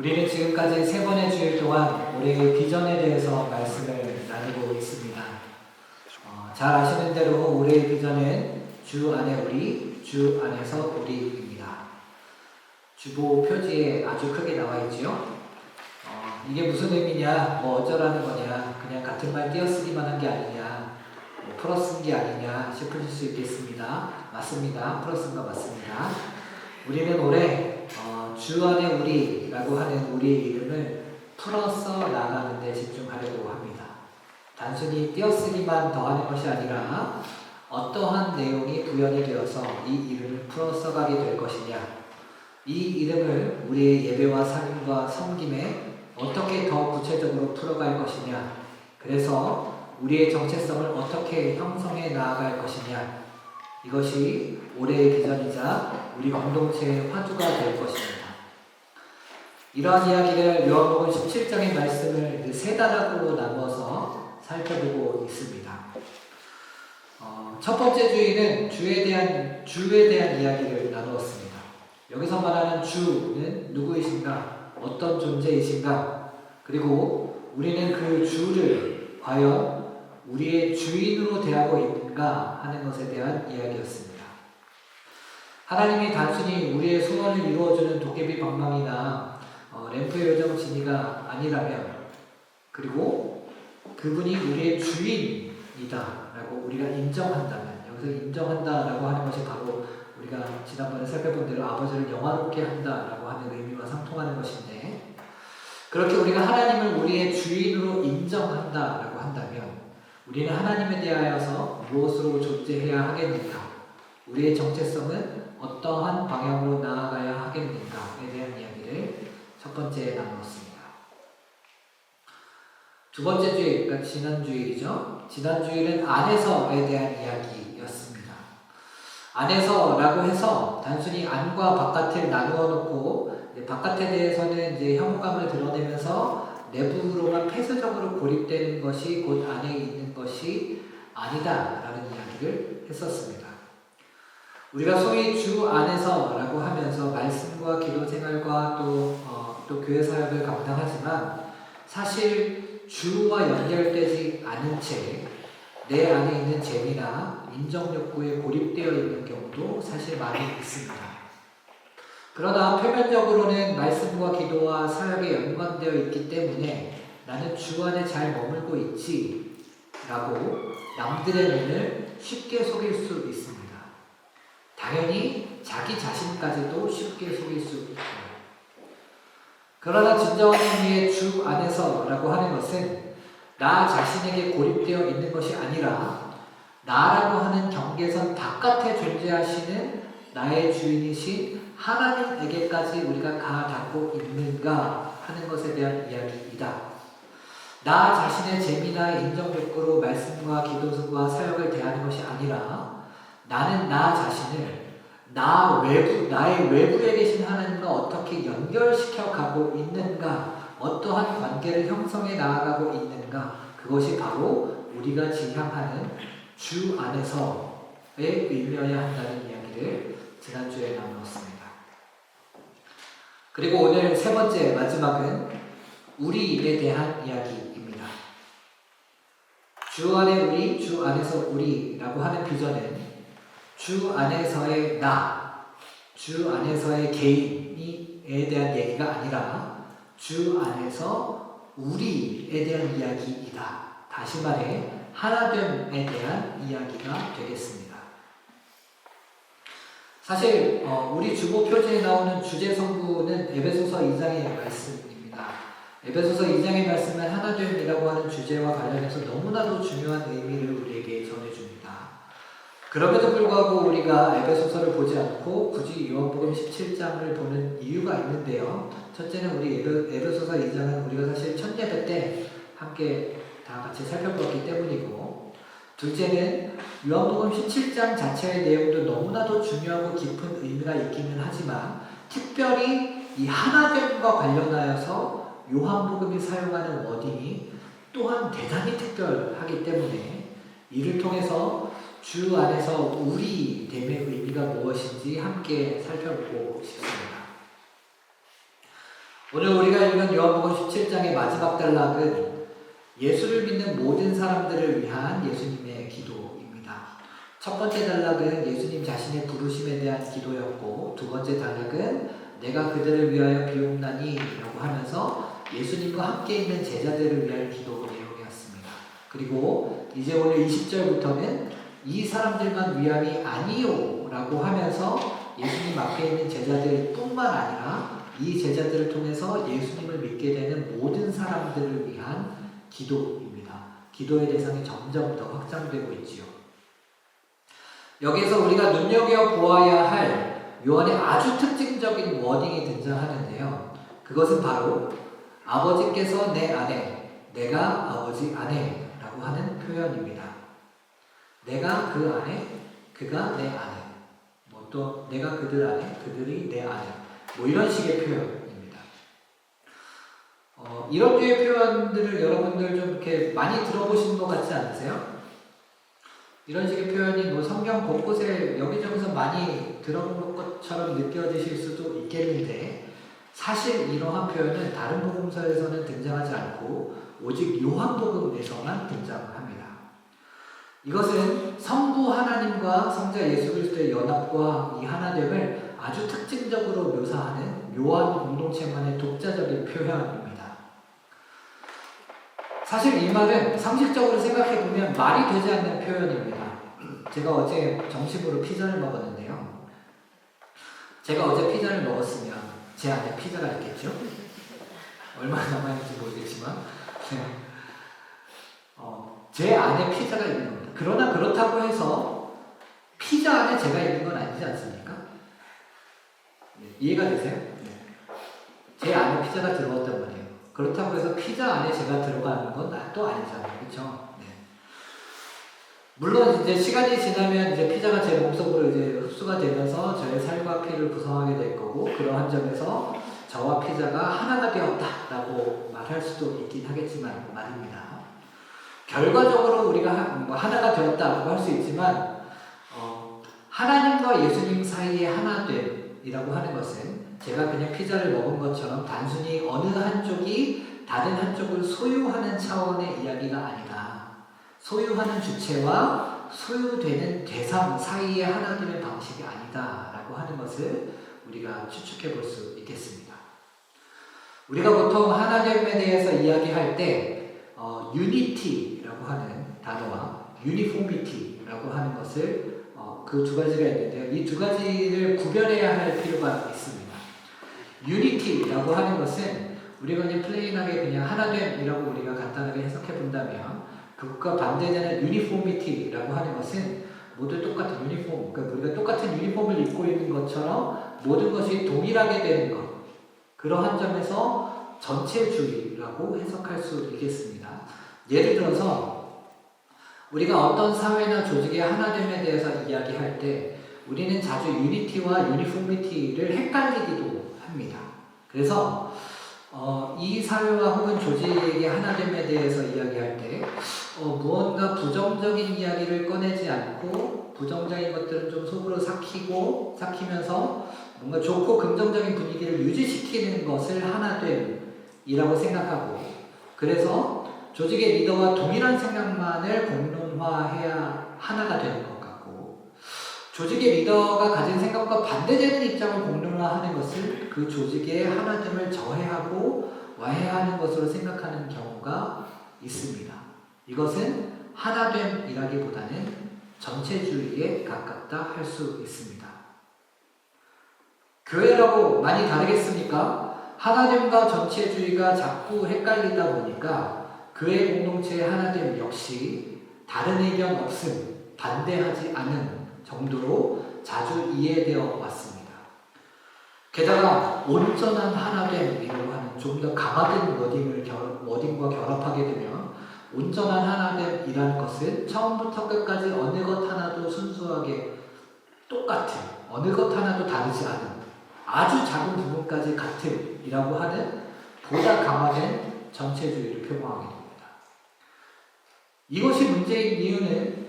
우리는 지금까지 세 번의 주일 동안 우리의 비전에 대해서 말씀을 나누고 있습니다. 잘 아시는 대로 우리의 비전은 주 안에 우리, 주 안에서 우리입니다. 주보 표지에 아주 크게 나와 있죠. 이게 무슨 의미냐, 어쩌라는 거냐, 그냥 같은 말 띄어쓰기만 한 게 아니냐, 풀어 쓴 게 아니냐 싶으실 수 있겠습니다. 맞습니다. 풀어 쓴 거 맞습니다. 우리는 올해 주 안에 우리라고 하는 우리의 이름을 풀어서 나가는 데 집중하려고 합니다. 단순히 띄어쓰기만 더하는 것이 아니라 어떠한 내용이 구현이 되어서 이 이름을 풀어서 가게 될 것이냐, 이 이름을 우리의 예배와 삶과 섬김에 어떻게 더 구체적으로 풀어갈 것이냐, 그래서 우리의 정체성을 어떻게 형성해 나아갈 것이냐, 이것이 올해의 비전이자 우리 공동체의 화두가 될 것입니다. 이러한 이야기를 요한복음 17장의 말씀을 세 단락으로 나누어서 살펴보고 있습니다. 첫 번째 주일은 주에 대한 이야기를 나누었습니다. 여기서 말하는 주는 누구이신가? 어떤 존재이신가? 그리고 우리는 그 주를 과연 우리의 주인으로 대하고 있는가 하는 것에 대한 이야기였습니다. 하나님이 단순히 우리의 소원을 이루어주는 도깨비 방망이나 램프의 요정 지니가 아니라면, 그리고 그분이 우리의 주인이다 라고 우리가 인정한다면, 여기서 인정한다 라고 하는 것이 바로 우리가 지난번에 살펴본 대로 아버지를 영화롭게 한다 라고 하는 의미와 상통하는 것인데, 그렇게 우리가 하나님을 우리의 주인으로 인정한다 라고 한다면 우리는 하나님에 대하여서 무엇으로 존재해야 하겠는가, 우리의 정체성은 어떠한 방향으로 나아가야 하겠는가에 대한 이야기를 첫 번째에 나누었습니다. 두 번째 주일, 그러니까 지난 주일이죠. 지난 주일은 안에서에 대한 이야기였습니다. 안에서라고 해서 단순히 안과 바깥을 나누어 놓고 바깥에 대해서는 이제 혐오감을 드러내면서 내부로만 폐쇄적으로 고립되는 것이 곧 안에 있는 것이 아니다라는 이야기를 했었습니다. 우리가 소위 주 안에서라고 하면서 말씀과 기도 생활과 또 교회 사역을 감당하지만, 사실 주와 연결되지 않은 채 내 안에 있는 재미나 인정 욕구에 고립되어 있는 경우도 사실 많이 있습니다. 그러나 표면적으로는 말씀과 기도와 사역에 연관되어 있기 때문에 나는 주 안에 잘 머물고 있지 라고 남들의 눈을 쉽게 속일 수 있습니다. 당연히 자기 자신까지도 쉽게 속일 수 있고요. 그러나 진정한 의미의 주 안에서라고 하는 것은 나 자신에게 고립되어 있는 것이 아니라 나라고 하는 경계선 바깥에 존재하시는 나의 주인이신 하나님에게까지 우리가 가닿고 있는가 하는 것에 대한 이야기이다. 나 자신의 재미나 인정 욕구로 말씀과 기도와 사역을 대하는 것이 아니라 나는 나 자신을 나의 외부에 계신 하나님과 어떻게 연결시켜 가고 있는가, 어떠한 관계를 형성해 나아가고 있는가, 그것이 바로 우리가 지향하는 주 안에서의 의미여야 한다는 이야기를 지난주에 나누었습니다. 그리고 오늘 세 번째 마지막은 우리에 대한 이야기입니다. 주 안에 우리, 주 안에서 우리라고 하는 비전은 주 안에서의 나, 주 안에서의 개인에 대한 얘기가 아니라 주 안에서 우리에 대한 이야기이다. 다시 말해 하나됨에 대한 이야기가 되겠습니다. 사실 우리 주보 표지에 나오는 주제 성구는 에베소서 2장의 말씀입니다. 에베소서 2장의 말씀은 하나됨이라고 하는 주제와 관련해서 너무나도 중요한 의미를 우리에게 전해줍니다. 그럼에도 불구하고 우리가 에베소서를 보지 않고 굳이 요한복음 17장을 보는 이유가 있는데요. 첫째는 우리 에베소서 2장은 우리가 사실 첫 예배 때 함께 다 같이 살펴보았기 때문이고, 둘째는 요한복음 17장 자체의 내용도 너무나도 중요하고 깊은 의미가 있기는 하지만 특별히 이 하나됨과 관련하여서 요한복음이 사용하는 워딩이 또한 대단히 특별하기 때문에 이를 통해서 주 안에서 우리됨의 의미가 무엇인지 함께 살펴보고 싶습니다. 오늘 우리가 읽은 요한복음 17장의 마지막 단락은 예수를 믿는 모든 사람들을 위한 예수님의 기도입니다. 첫 번째 단락은 예수님 자신의 부르심에 대한 기도였고, 두 번째 단락은 내가 그들을 위하여 비옵나니 라고 하면서 예수님과 함께 있는 제자들을 위한 기도 내용이었습니다. 그리고 이제 오늘 20절부터는 이 사람들만 위함이 아니요 라고 하면서 예수님 앞에 있는 제자들 뿐만 아니라 이 제자들을 통해서 예수님을 믿게 되는 모든 사람들을 위한 기도입니다. 기도의 대상이 점점 더 확장되고 있지요. 여기서 우리가 눈여겨보아야 할 요한의 아주 특징적인 워딩이 등장하는데요. 그것은 바로 아버지께서 내 안에, 내가 아버지 안에 라고 하는 표현입니다. 내가 그 안에, 그가 내 안에, 또 내가 그들 안에, 그들이 내 안에, 이런 식의 표현입니다. 이런 류의 표현들을 여러분들 좀 이렇게 많이 들어보신 것 같지 않으세요? 이런 식의 표현이 성경 곳곳에 여기저기서 많이 들어본 것처럼 느껴지실 수도 있겠는데, 사실 이러한 표현은 다른 복음서에서는 등장하지 않고 오직 요한복음에서만 등장합니다. 이것은 성부 하나님과 성자 예수 그리스도의 연합과 이 하나됨을 아주 특징적으로 묘사하는 요한 공동체만의 독자적인 표현입니다. 사실 이 말은 상식적으로 생각해보면 말이 되지 않는 표현입니다. 제가 어제 점심으로 피자를 먹었는데요. 제가 어제 피자를 먹었으면 제 안에 피자가 있겠죠? 얼마나 남아있는지 모르겠지만 제 안에 피자가 있는 겁니다. 그러나 그렇다고 해서 피자 안에 제가 있는 건 아니지 않습니까? 이해가 되세요? 제 안에 피자가 들어왔단 말이에요. 그렇다고 해서 피자 안에 제가 들어가는 건 또 아니잖아요. 그렇죠? 물론 이제 시간이 지나면 이제 피자가 제 몸속으로 이제 흡수가 되면서 저의 살과 피를 구성하게 될 거고, 그러한 점에서 저와 피자가 하나가 되었다라고 말할 수도 있긴 하겠지만 말입니다. 결과적으로 우리가 하나가 되었다고 할 수 있지만, 하나님과 예수님 사이의 하나됨이라고 하는 것은 제가 그냥 피자를 먹은 것처럼 단순히 어느 한쪽이 다른 한쪽을 소유하는 차원의 이야기가 아니라, 소유하는 주체와 소유되는 대상 사이의 하나됨의 방식이 아니다라고 하는 것을 우리가 추측해 볼 수 있겠습니다. 우리가 보통 하나됨에 대해서 이야기할 때 유니티라고 하는 단어와 유니포미티라고 하는 것을 그 두 가지가 있는데요. 이 두 가지를 구별해야 할 필요가 있습니다. 유니티라고 하는 것은 우리가 그냥 플레인하게 그냥 하나됨이라고 우리가 간단하게 해석해 본다면, 그것과 반대되는 유니포미티라고 하는 것은 모두 똑같은 유니폼, 그러니까 우리가 똑같은 유니폼을 입고 있는 것처럼 모든 것이 동일하게 되는 것, 그러한 점에서 전체주의라고 해석할 수 있겠습니다. 예를 들어서 우리가 어떤 사회나 조직의 하나됨에 대해서 이야기할 때 우리는 자주 유니티와 유니포미티를 헷갈리기도 합니다. 그래서 이 사회와 혹은 조직의 하나됨에 대해서 이야기할 때 무언가 부정적인 이야기를 꺼내지 않고 부정적인 것들은 좀 속으로 삭히면서 뭔가 좋고 긍정적인 분위기를 유지시키는 것을 하나됨이라고 생각하고, 그래서 조직의 리더와 동일한 생각만을 공론화해야 하나가 되는 것 같고, 조직의 리더가 가진 생각과 반대되는 입장을 공론화하는 것을 그 조직의 하나됨을 저해하고 와해하는 것으로 생각하는 경우가 있습니다. 이것은 하나됨이라기보다는 전체주의에 가깝다 할 수 있습니다. 교회라고 많이 다르겠습니까? 하나됨과 전체주의가 자꾸 헷갈리다 보니까 교회 공동체의 하나됨 역시 다른 의견 없음, 반대하지 않은 정도로 자주 이해되어 왔습니다. 게다가 온전한 하나됨이라고 하는 좀 더 강화된 워딩과 결합하게 되면, 온전한 하나됨이라는 것은 처음부터 끝까지 어느 것 하나도 순수하게 똑같은, 어느 것 하나도 다르지 않은, 아주 작은 부분까지 같은 이라고 하는 보다 강화된 전체주의를 표방하게 됩니다. 이것이 문제인 이유는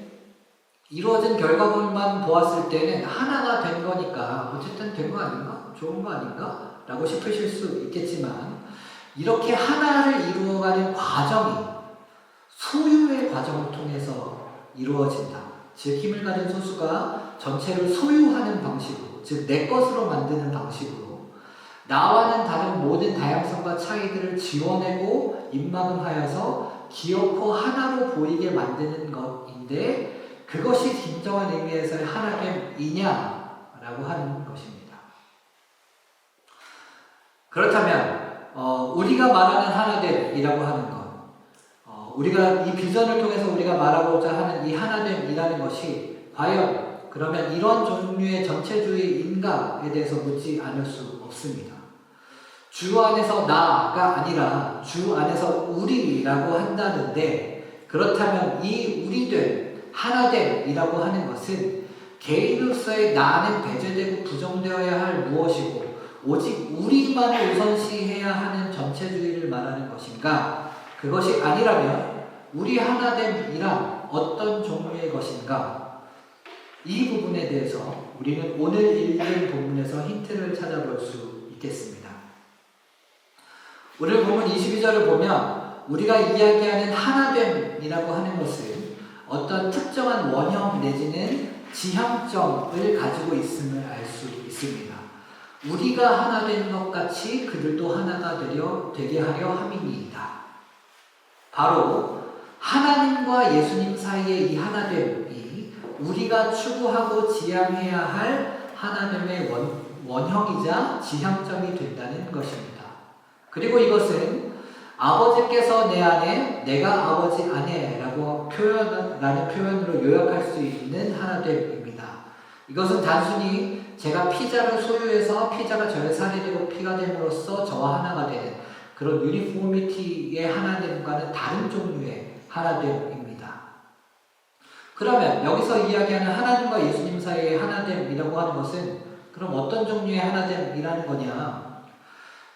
이루어진 결과물만 보았을 때는 하나가 된 거니까 어쨌든 된 거 아닌가? 좋은 거 아닌가? 라고 싶으실 수 있겠지만 이렇게 하나를 이루어가는 과정이 소유의 과정을 통해서 이루어진다. 즉 힘을 가진 소수가 전체를 소유하는 방식으로, 즉 내 것으로 만드는 방식으로 나와는 다른 모든 다양성과 차이들을 지워내고 입막음하여서 기어코 하나로 보이게 만드는 것인데 그것이 진정한 의미에서의 하나됨이냐라고 하는 것입니다. 그렇다면 우리가 말하는 하나됨이라고 하는 것, 우리가 이 비전을 통해서 우리가 말하고자 하는 이 하나됨이라는 것이 과연 그러면 이런 종류의 전체주의인가에 대해서 묻지 않을 수 없습니다. 주 안에서 나가 아니라 주 안에서 우리라고 한다는데 그렇다면 이 우리됨, 하나됨이라고 하는 것은 개인으로서의 나는 배제되고 부정되어야 할 무엇이고 오직 우리만을 우선시해야 하는 전체주의를 말하는 것인가? 그것이 아니라면 우리 하나됨이란 어떤 종류의 것인가? 이 부분에 대해서 우리는 오늘 읽은 본문에서 힌트를 찾아볼 수 있겠습니다. 오늘 본문 22절을 보면 우리가 이야기하는 하나됨이라고 하는 것은 어떤 특정한 원형 내지는 지향점을 가지고 있음을 알 수 있습니다. 우리가 하나 된 것 같이 그들도 하나가 되게 하려 함이니이다. 바로 하나님과 예수님 사이의 이 하나됨이 우리가 추구하고 지향해야 할 하나됨의 원형이자 지향점이 된다는 것입니다. 그리고 이것은 아버지께서 내 안에, 내가 아버지 안에라는 표현으로 요약할 수 있는 하나됨입니다. 이것은 단순히 제가 피자를 소유해서 피자가 저의 살이 되고 피가 됨으로써 저와 하나가 되는 그런 유니포미티의 하나됨과는 다른 종류의 하나됨입니다. 그러면 여기서 이야기하는 하나님과 예수님 사이의 하나됨이라고 하는 것은 그럼 어떤 종류의 하나됨이라는 거냐?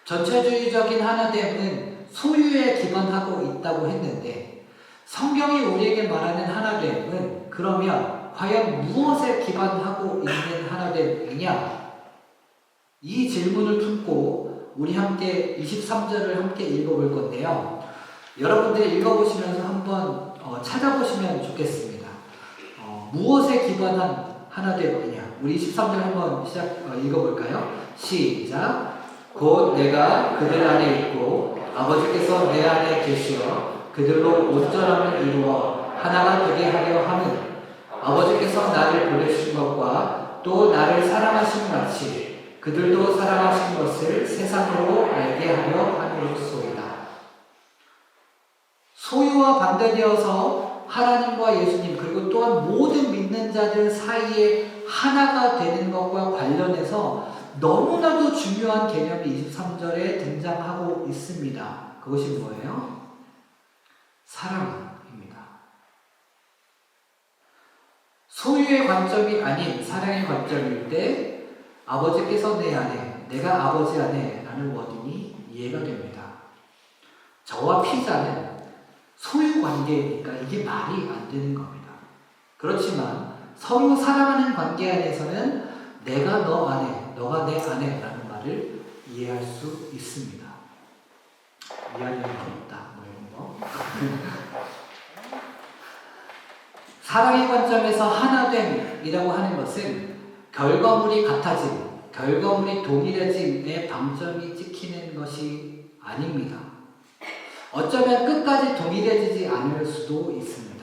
전체주의적인 하나됨은 소유에 기반하고 있다고 했는데 성경이 우리에게 말하는 하나됨은 그러면 과연 무엇에 기반하고 있는 하나됨이냐? 이 질문을 품고 우리 함께 23절을 함께 읽어볼 건데요. 여러분들이 읽어보시면서 한번 찾아보시면 좋겠습니다. 무엇에 기반한 하나됨이냐? 우리 23절 한번 읽어볼까요? 시작! 곧 내가 그들 안에 있고 아버지께서 내 안에 계시어 그들로 온전함을 이루어 하나가 되게 하려 함은 아버지께서 나를 보내신 것과 또 나를 사랑하신 같이 그들도 사랑하신 것을 세상으로 알게 하려 함이로소이다. 소유와 반대되어서 하나님과 예수님 그리고 또한 모든 믿는 자들 사이에 하나가 되는 것과 관련해서 너무나도 중요한 개념이 23절에 등장하고 있습니다. 그것이 뭐예요? 사랑입니다. 소유의 관점이 아닌 사랑의 관점일 때 아버지께서 내 안에, 내가 아버지 안에 라는 워딩이 이해가 됩니다. 저와 피자는 소유 관계이니까 이게 말이 안 되는 겁니다. 그렇지만 서로 사랑하는 관계 안에서는 내가 너 안에, 너가 내 안에 라는 말을 이해할 수 있습니다. 이해하려는 거 없다. 뭐 이런 거. 사랑의 관점에서 하나됨이라고 하는 것은 결과물이 같아짐, 결과물이 동일해짐의 방점이 찍히는 것이 아닙니다. 어쩌면 끝까지 동일해지지 않을 수도 있습니다.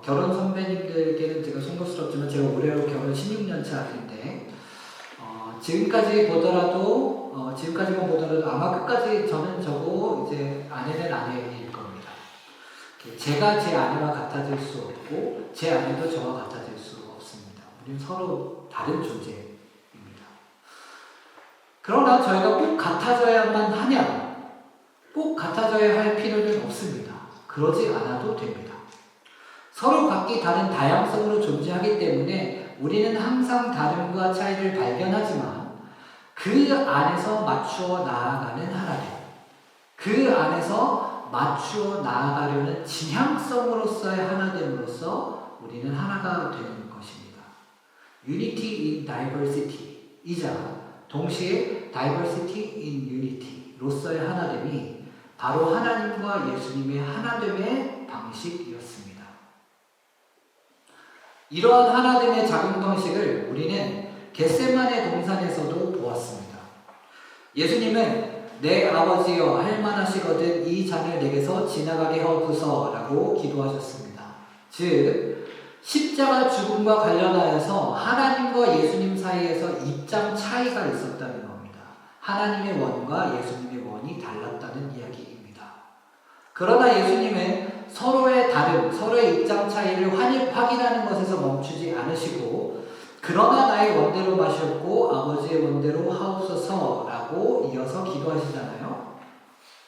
결혼 선배님들께는 제가 송구스럽지만 제가 올해로 결혼 16년 차인데 지금까지만 보더라도 아마 끝까지 저는 저고 이제 아내는 아내일 겁니다. 제가 제 아내와 같아질 수 없고 제 아내도 저와 같아질 수 없습니다. 우리는 서로 다른 존재입니다. 그러나 저희가 꼭 같아져야만 하냐? 꼭 같아져야 할 필요는 없습니다. 그러지 않아도 됩니다. 서로 각기 다른 다양성으로 존재하기 때문에 우리는 항상 다름과 차이를 발견하지만 그 안에서 맞추어 나아가는 하나됨, 그 안에서 맞추어 나아가려는 지향성으로서의 하나됨으로써 우리는 하나가 되는 것입니다. Unity in diversity 이자 동시에 diversity in unity로서의 하나됨이 바로 하나님과 예수님의 하나됨의 방식이었습니다. 이러한 하나됨의 작용 방식을 우리는 겟세마네 동산에서도 보았습니다. 예수님은 내 아버지여 할만하시거든 이 잔을 내게서 지나가게 하옵소서 라고 기도하셨습니다. 즉 십자가 죽음과 관련하여서 하나님과 예수님 사이에서 입장 차이가 있었다는 겁니다. 하나님의 원과 예수님의 원이 달랐다는 이야기입니다. 그러나 예수님은 서로의 다름, 서로의 입장 차이를 확인하는 것에서 멈추지 않으시고 그러나 나의 원대로 마셨고 아버지의 원대로 하옵소서라고 이어서 기도하시잖아요.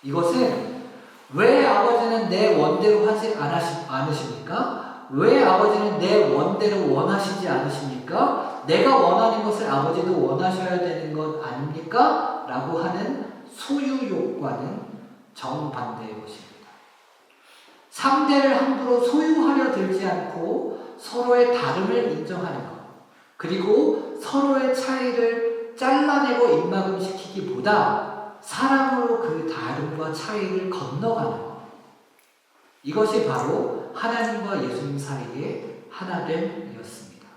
이것은 왜 아버지는 내 원대로 하지 않으십니까? 왜 아버지는 내 원대로 원하시지 않으십니까? 내가 원하는 것을 아버지도 원하셔야 되는 것 아닙니까? 라고 하는 소유욕과는 정반대의 것입니다. 상대를 함부로 소유하려 들지 않고 서로의 다름을 인정하는 것, 그리고 서로의 차이를 잘라내고 입막음시키기보다 사랑으로 그 다름과 차이를 건너가는 것, 이것이 바로 하나님과 예수님 사이의 하나됨이었습니다.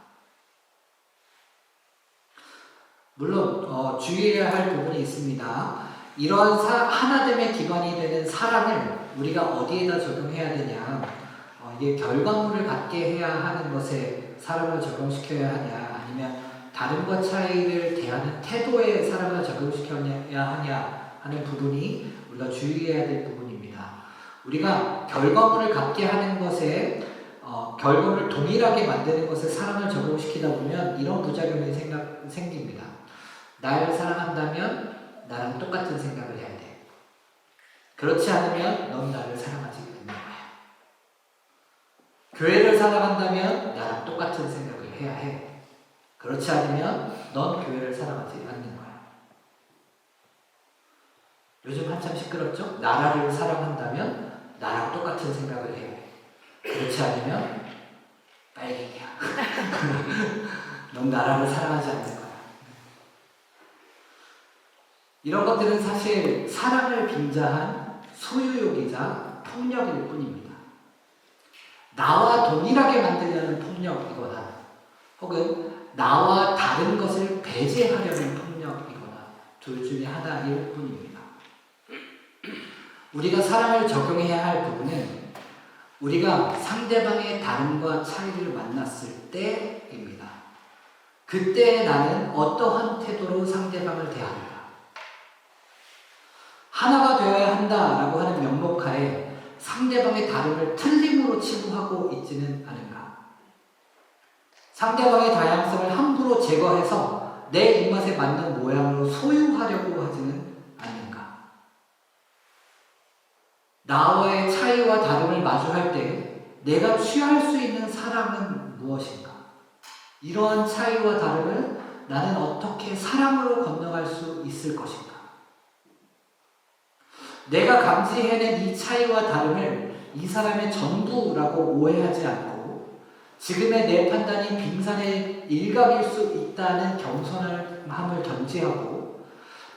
물론 주의해야 할 부분이 있습니다. 이러한 하나됨의 기반이 되는 사랑을 우리가 어디에다 적용해야 되냐, 이게 결과물을 갖게 해야 하는 것에 사랑을 적용시켜야 하냐, 아니면 다름과 차이를 대하는 태도에 사랑을 적용시켜야 하냐 하는 부분이 우리가 주의해야 될 부분입니다. 우리가 결과물을 갖게 하는 것에 결과물을 동일하게 만드는 것에 사랑을 적용시키다 보면 이런 부작용이 생깁니다. 나를 사랑한다면 나랑 똑같은 생각을 해야 돼. 그렇지 않으면 넌 나를 사랑하지 않는 거야. 교회를 사랑한다면 나랑 똑같은 생각을 해야 해. 그렇지 않으면 넌 교회를 사랑하지 않는 거야. 요즘 한참 시끄럽죠? 나라를 사랑한다면 나랑 똑같은 생각을 해야 해. 그렇지 않으면 빨갱이야. 넌 나라를 사랑하지 않는 거야. 이런 것들은 사실 사랑을 빙자한 소유욕이자 폭력일 뿐입니다. 나와 동일하게 만들려는 폭력이거나 혹은 나와 다른 것을 배제하려는 폭력이거나 둘 중에 하나일 뿐입니다. 우리가 사랑을 적용해야 할 부분은 우리가 상대방의 다름과 차이를 만났을 때입니다. 그때 나는 어떠한 태도로 상대방을 대하는가? 하나가 되어야 한다라고 하는 명목하에 상대방의 다름을 틀림으로 치부하고 있지는 않은가? 상대방의 다양성을 함부로 제거해서 내 입맛에 맞는 모양으로 소유하려고 하지는 않는가? 나와의 차이와 다름을 마주할 때 내가 취할 수 있는 사랑은 무엇인가? 이러한 차이와 다름을 나는 어떻게 사랑으로 건너갈 수 있을 것인가? 내가 감지해낸 이 차이와 다름을 이 사람의 전부라고 오해하지 않고 지금의 내 판단이 빙산의 일각일 수 있다는 겸손함을 견지하고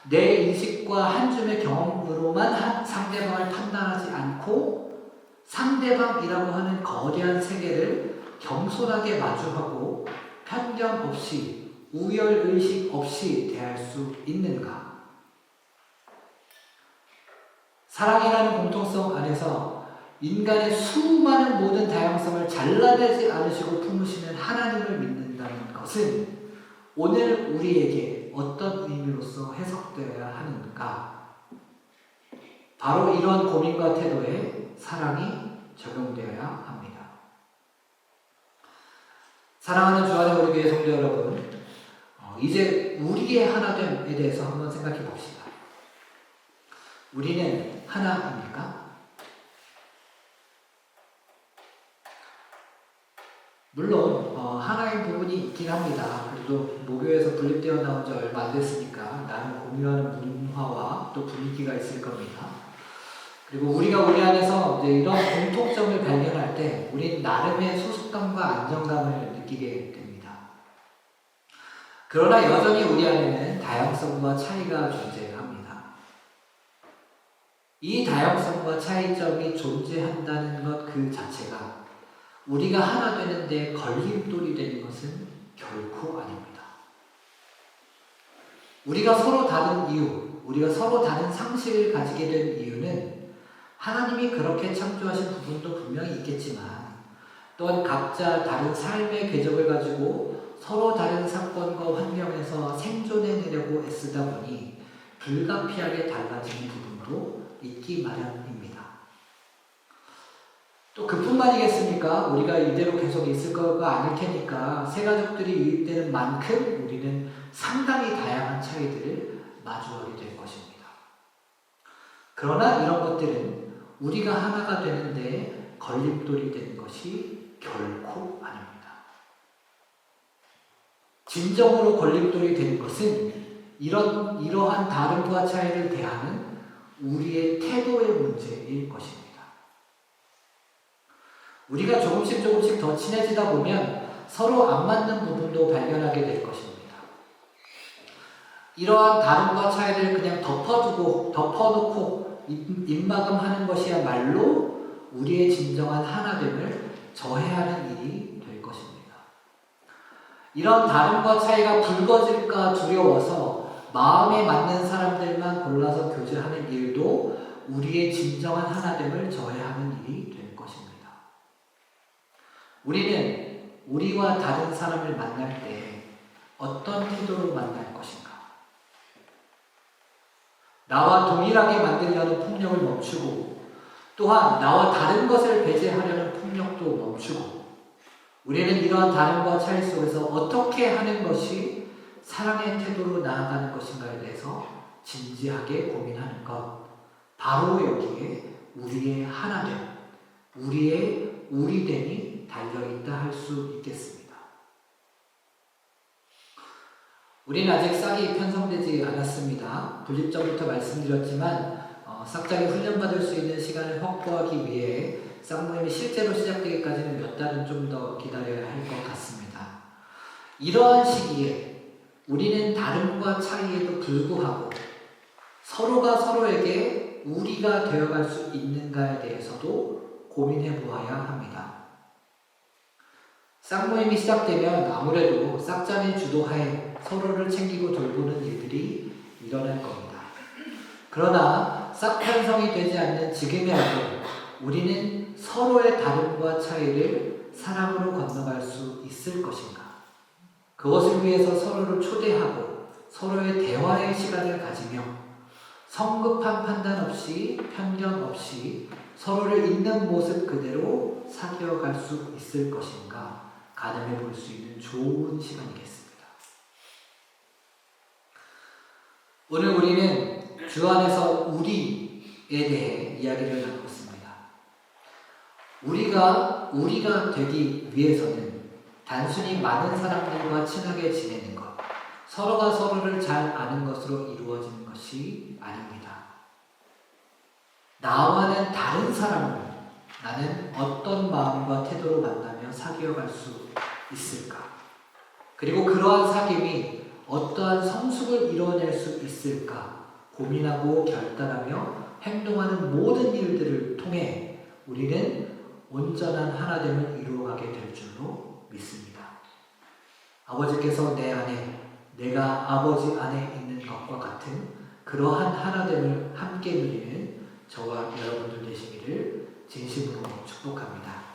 내 인식과 한 줌의 경험으로만 상대방을 판단하지 않고 상대방이라고 하는 거대한 세계를 겸손하게 마주하고 편견 없이 우열의식 없이 대할 수 있는가? 사랑이라는 공통성 안에서 인간의 수많은 모든 다양성을 잘라내지 않으시고 품으시는 하나님을 믿는다는 것은 오늘 우리에게 어떤 의미로서 해석되어야 하는가? 바로 이런 고민과 태도에 사랑이 적용되어야 합니다. 사랑하는 주안의 우리 교회 성도 여러분, 이제 우리의 하나됨에 대해서 한번 생각해 봅시다. 우리는 하나입니까? 물론 하나인 부분이 있긴 합니다. 그래도 모교에서 분립되어 나온 지 얼마 안 됐으니까 나는 공유하는 문화와 또 분위기가 있을 겁니다. 그리고 우리가 우리 안에서 이제 이런 공통점을 발견할 때 우린 나름의 소속감과 안정감을 느끼게 됩니다. 그러나 여전히 우리 안에는 다양성과 차이가 존재합니다. 이 다양성과 차이점이 존재한다는 것 그 자체가 우리가 하나 되는데 걸림돌이 되는 것은 결코 아닙니다. 우리가 서로 다른 이유, 우리가 서로 다른 상식을 가지게 된 이유는 하나님이 그렇게 창조하신 부분도 분명히 있겠지만 또한 각자 다른 삶의 궤적을 가지고 서로 다른 사건과 환경에서 생존해내려고 애쓰다 보니 불가피하게 달라지는 부분도 있기 마련입니다. 또 그뿐만이겠습니까? 우리가 이대로 계속 있을 거가 아닐 테니까 새 가족들이 유입되는 만큼 우리는 상당히 다양한 차이들을 마주하게 될 것입니다. 그러나 이런 것들은 우리가 하나가 되는데 걸림돌이 되는 것이 결코 아닙니다. 진정으로 걸림돌이 되는 것은 이러한 다름과 차이를 대하는 우리의 태도의 문제일 것입니다. 우리가 조금씩 더 친해지다 보면 서로 안 맞는 부분도 발견하게 될 것입니다. 이러한 다름과 차이를 그냥 덮어놓고 입막음하는 것이야말로 우리의 진정한 하나됨을 저해하는 일이 될 것입니다. 이런 다름과 차이가 붉어질까 두려워서 마음에 맞는 사람들만 골라서 교제하는 일도 우리의 진정한 하나됨을 저해하는 일이 될 것입니다. 우리는 우리와 다른 사람을 만날 때 어떤 태도로 만날 것인가? 나와 동일하게 만들려는 폭력을 멈추고 또한 나와 다른 것을 배제하려는 폭력도 멈추고 우리는 이러한 다름과 차이 속에서 어떻게 하는 것이 사랑의 태도로 나아가는 것인가에 대해서 진지하게 고민하는 것. 바로 여기에 우리의 하나됨, 우리의 우리됨이 달려있다 할 수 있겠습니다. 우리는 아직 싹이 편성되지 않았습니다. 분립 전부터 말씀드렸지만 싹작이 훈련받을 수 있는 시간을 확보하기 위해 싹모임이 실제로 시작되기까지는 몇 달은 좀 더 기다려야 할 것 같습니다. 이러한 시기에 우리는 다름과 차이에도 불구하고 서로가 서로에게 우리가 되어갈 수 있는가에 대해서도 고민해 보아야 합니다. 싹모임이 시작되면 아무래도 싹장의 주도하에 서로를 챙기고 돌보는 일들이 일어날 겁니다. 그러나 싹 편성이 되지 않는 지금이라도 우리는 서로의 다름과 차이를 사랑으로 건너갈 수 있을 것인가? 그것을 위해서 서로를 초대하고 서로의 대화의 시간을 가지며 성급한 판단 없이 편견 없이 서로를 있는 모습 그대로 사귀어갈 수 있을 것인가? 가늠해 볼 수 있는 좋은 시간이겠습니다. 오늘 우리는 주 안에서 우리에 대해 이야기를 나누고 있습니다. 우리가 되기 위해서는 단순히 많은 사람들과 친하게 지내는 것, 서로가 서로를 잘 아는 것으로 이루어지는 것이 아닙니다. 나와는 다른 사람을 나는 어떤 마음과 태도로 만나며 사귀어갈 수 있을까? 그리고 그러한 사귐이 어떠한 성숙을 이뤄낼 수 있을까? 고민하고 결단하며 행동하는 모든 일들을 통해 우리는 온전한 하나됨을 이루어가게 될 줄로 믿습니다. 아버지께서 내 안에, 내가 아버지 안에 있는 것과 같은 그러한 하나됨을 함께 누리는 저와 여러분들 되시기를 진심으로 축복합니다.